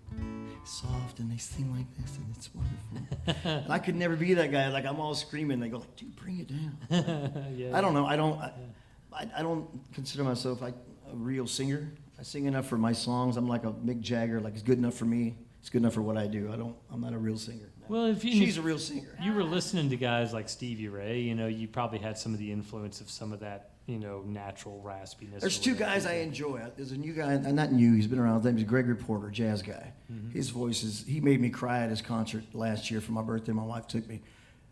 soft, and they sing like this, and it's wonderful. And I could never be that guy. Like I'm all screaming. They go like, "Dude, bring it down." Yeah. I don't know. I don't consider myself like a real singer. I sing enough for my songs. I'm like a Mick Jagger. Like it's good enough for me. It's good enough for what I do. I'm not a real singer. No. Well, She's a real singer. You were listening to guys like Stevie Ray, you know, you probably had some of the influence of some of that, you know, natural raspiness. There's or two whatever. guys I enjoy. There's a new guy, not new, he's been around. His name is Gregory Porter, jazz guy. Mm-hmm. His voice he made me cry at his concert last year for my birthday. My wife took me.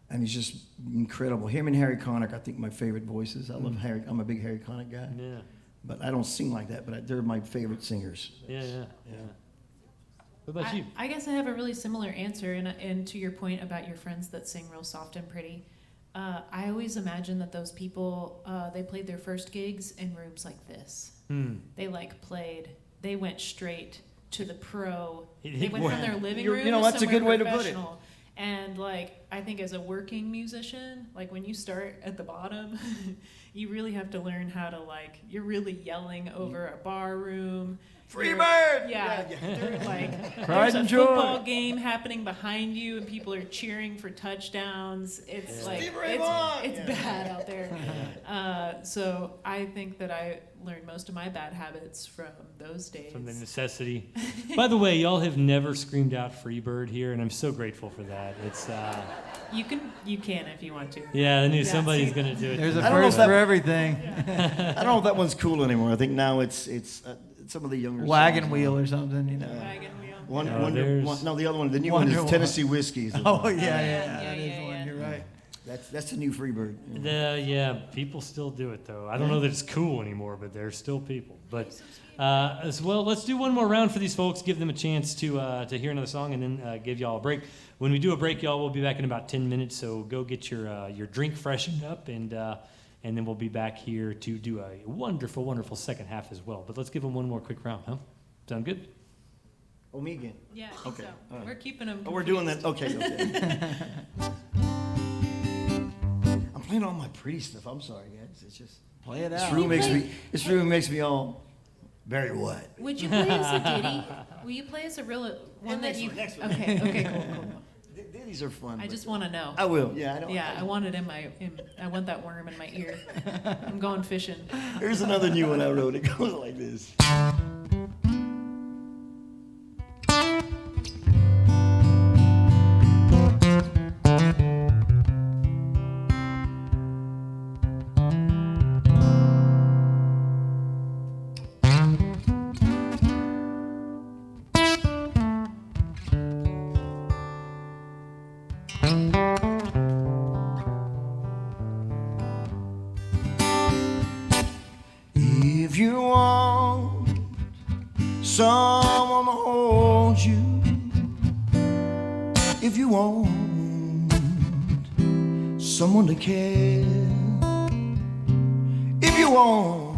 And he's just incredible. Him and Harry Connick, I think my favorite voices. I love Harry. I'm a big Harry Connick guy. Yeah. But I don't sing like that, but they're my favorite singers. Yeah. What about you? I guess I have a really similar answer, and to your point about your friends that sing real soft and pretty. I always imagine that those people, they played their first gigs in rooms like this. They went straight to the pro. They went from their living room You know, to that's a good way somewhere to put it. professional. And like, I think as a working musician, like when you start at the bottom, you really have to learn how to like, you're really yelling over a bar room. Freebird! Yeah. Like, Pride there's a and joy. football game happening behind you and people are cheering for touchdowns. It's Yeah. like, Steve Ray it's Vaughan! bad out there. So I think that I learned most of my bad habits from those days. From the necessity. By the way, y'all have never screamed out Freebird here, and I'm so grateful for that. It's, You can if you want to. yeah, I knew Yeah, somebody's see. going to do it. There's a I don't know if first that- for everything. I don't know if that one's cool anymore. I think now it's some of the younger Wagon songs wheel now. or something, you know. Wagon wheel. The other one, the new Wonder one is Tennessee Whiskey. Oh, yeah, yeah, that is yeah, one. yeah. You're right. That's the new Freebird. Yeah, people still do it though. I don't know that it's cool anymore, but there's still people. But as well, let's do one more round for these folks. Give them a chance to hear another song, and then give y'all a break. When we do a break, y'all, we'll be back in about 10 minutes. So go get your drink freshened up, and then we'll be back here to do a wonderful, wonderful second half as well. But let's give them one more quick round, huh? Sound good? Oh, me again. Yeah, I think Okay, so. all right. We're keeping them. Oh, we're doing that. Okay. I'm playing all my pretty stuff. I'm sorry, guys. It's just Play it this out. room makes me all very what? Would you play us a ditty? Will you play us a real one that you? next one. Okay, cool. These are fun. I but- just want to know. I will. Yeah, I don't. Yeah, I want it in my. I want that worm in my ear. I'm going fishing. Here's another new one I wrote. It goes like this. If you want someone to hold you, if you want someone to care, if you want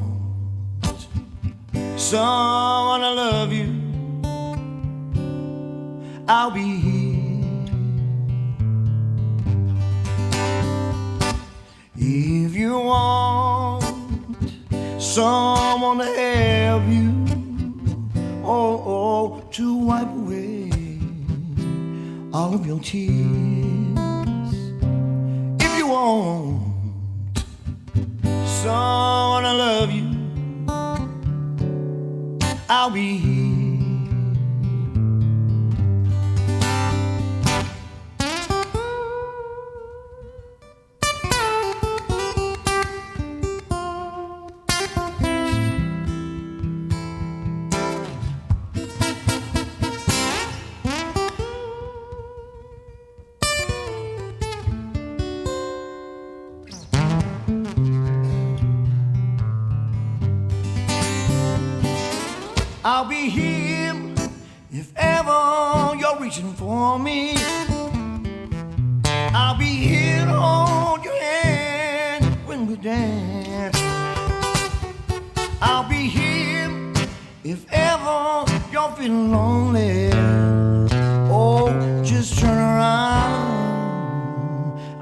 someone to love you, I'll be here. If you want someone to help you, to wipe away all of your tears. If you want someone to love you, I'll be here. I'll be here if ever you're reaching for me. I'll be here to hold your hand when we dance. I'll be here if ever you're feeling lonely. Oh, just turn around.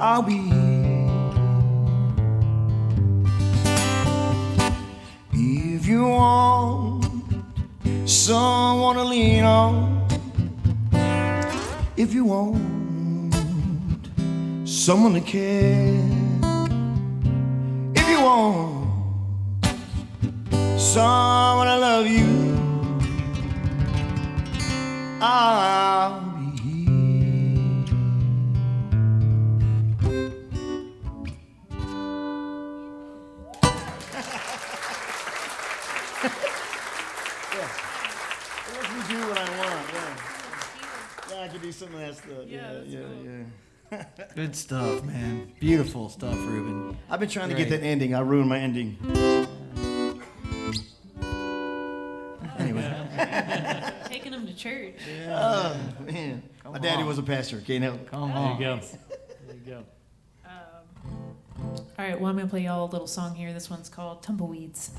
I'll be here. If you want someone to lean on, if you want someone to care, if you want someone to love you, I'll be here. Let me do what I want. Yeah, I can do some of that stuff. Yeah. Good stuff, man. Beautiful stuff, Ruben. I've been trying to Great. get that ending. I ruined my ending. Anyway. Taking them to church. Oh, man. My daddy on. was a pastor. Can't help. Come There on. you go. There you go. All right, well, I'm going to play y'all a little song here. This one's called Tumbleweeds.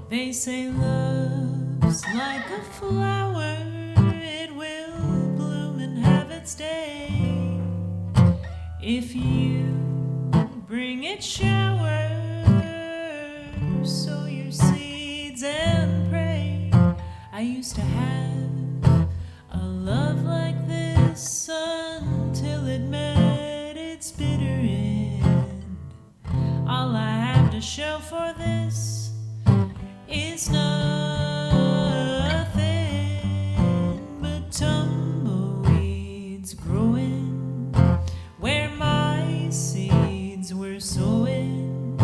They say love's like a flower, it will bloom and have its day. If you bring it showers, sow your seeds and pray. I used to have a love like this until it met its bitter end. All I have to show for this is nothing but tumbleweeds growing where my seeds were sowing.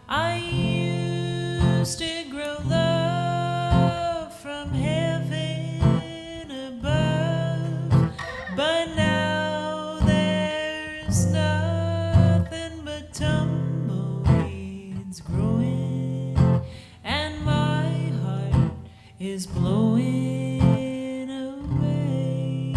I used to grow love from heaven above, but now there's nothing but tumbleweeds growing, and my heart is blowing away.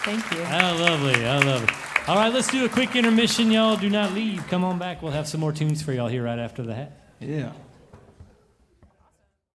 Thank you. How lovely. How lovely. All right, let's do a quick intermission, y'all. Do not leave. Come on back. We'll have some more tunes for y'all here right after the hat. Yeah.